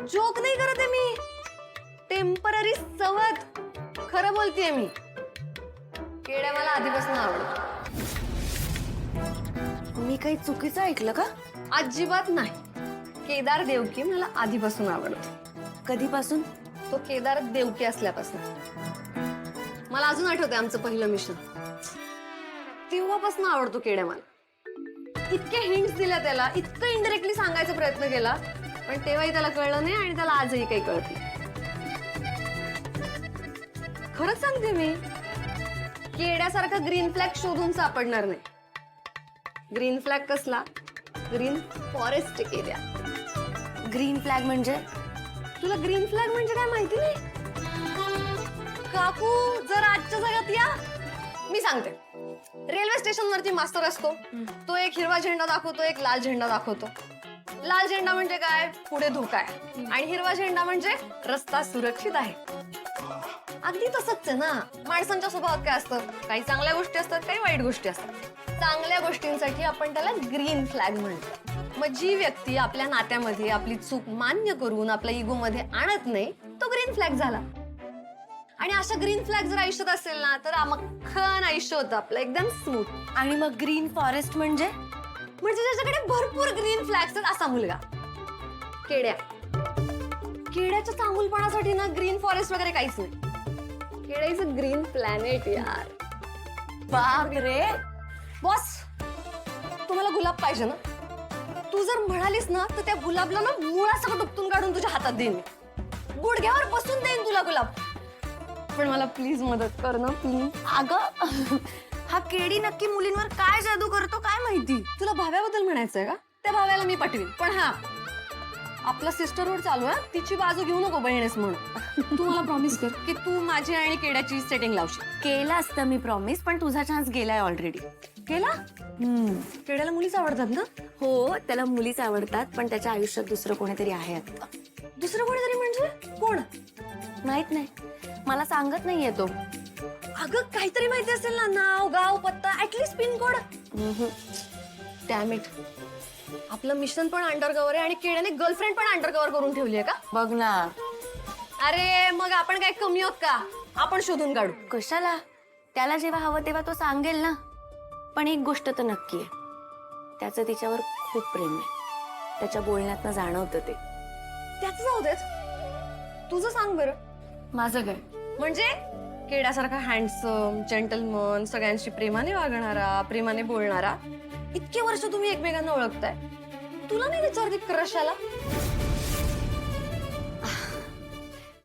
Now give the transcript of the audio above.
Joke नाही करत आहे मी, टेम्पररी सवत खरं बोलतेय मी. केड्या मला आधीपासून आवडत. मी काही चुकीचं ऐकलं का? अजिबात नाही. केदार देवकी मला आधीपासून आवडतो. कधीपासून? तो केदार देवकी असल्यापासून. मला अजून आठवतंय आमचं पहिलं मिशन. तेव्हापासून आवडतो केड्या मला. इतके हिंट्स दिल्या त्याला, इतकं इनडायरेक्टली सांगायचा प्रयत्न केला, पण तेव्हाही त्याला कळलं नाही आणि त्याला आजही काही कळत नाही. खरंच सांगते मी, केड्यासारखा ग्रीन फ्लॅग शोधून सापडणार नाही. ग्रीन फ्लॅग कसला? Green forest area. Green flag म्हणजे? तुला ग्रीन फ्लॅग म्हणजे काय माहिती नाही? काकू जर आजच्या जगात या, मी सांगते. रेल्वे स्टेशन वरती मास्तर असतो, तो एक हिरवा झेंडा दाखवतो, एक लाल झेंडा दाखवतो. लाल झेंडा म्हणजे काय? पुढे धोका आहे. आणि हिरवा झेंडा म्हणजे रस्ता सुरक्षित आहे. अगदी तसंच आहे ना. माणसांच्या स्वभावात काय असतं? काही चांगल्या गोष्टी असतात, काही वाईट गोष्टी असतात. चांगल्या गोष्टींसाठी आपण त्याला ग्रीन फ्लॅग म्हणतो. मग जी व्यक्ती आपल्या नात्यामध्ये आपली चूक मान्य करून आपल्या इगो मध्ये आणत नाही, तो ग्रीन फ्लॅग झाला. आणि अशा ग्रीन फ्लॅग जर आयुष्यात असेल ना, तर अख्खं आयुष्य होतं आपलं एकदम स्मूथ. आणि मग ग्रीन फॉरेस्ट म्हणजे? म्हणजे ज्याच्याकडे भरपूर ग्रीन फ्लॅग्स आहेत असा मुलगा. केड्या. केड्याच्या चांगुलपणासाठी ना ग्रीन फॉरेस्ट वगैरे काहीच नाही. केड्या इज अ ग्रीन प्लॅनेट यार. बाप रे. बॉस, तुम्हाला गुलाब पाहिजे ना? तू जर म्हणालीस ना, तर त्या गुलाबला ना मुळासकट उपटून काढून तुझ्या हातात देईन. गुडघ्यावर बसून देईन तुला गुलाब. पण मला प्लीज मदत कर ना, प्लीज. अगं, हा केडी नक्की मुलींवर काय जादू करतो काय माहिती? तुला भाव्याबद्दल म्हणायचंय का? त्या भाव्याला मी पाठवीन. पण हा, आपला सिस्टरहूड चालू आहे, तिची बाजू घेऊ नको बहिणीस म्हणून. तू मला प्रॉमिस कर की तू माझी आणि केड्याची सेटिंग लावशील. केलं असतं मी प्रॉमिस, पण तुझा चान्स गेलाय ऑलरेडी. केला? केड्याला मुलीच आवडतात ना? हो, त्याला मुलीच आवडतात, पण त्याच्या आयुष्यात दुसरं कोणीतरी आहे आता. दुसरं कोणीतरी म्हणजे कोण? माहित नाही, मला सांगत नाहीये तो. अगं काहीतरी माहिती असेल ना, नाव गाव पत्ता, at least pin code. Dam it. आपलं मिशन पण अंडरकव्हर आहे आणि केड्याने गर्लफ्रेंड पण अंडरकव्हर करून ठेवली आहे का? बघ ना. अरे मग आपण काय कमी आहोत का? आपण शोधून काढू. कशाला? त्याला जेव्हा हवं तेव्हा तो सांगेल ना. पण एक गोष्ट तर नक्की आहे, त्याचं तिच्यावर खूप प्रेम आहे. त्याच्या बोलण्यातनं जाणवतं ते. त्याच जाऊ देत, तुझं सांग बरं. माझं काय म्हणजे केड्यासारखा हँडसम, जेंटलमन, सगळ्यांशी प्रेमाने वागणारा, प्रेमाने बोलणारा. इतके वर्ष तुम्ही एकमेकांना ओळखताय, तुला नाही त्याच्यावरती क्रश आला?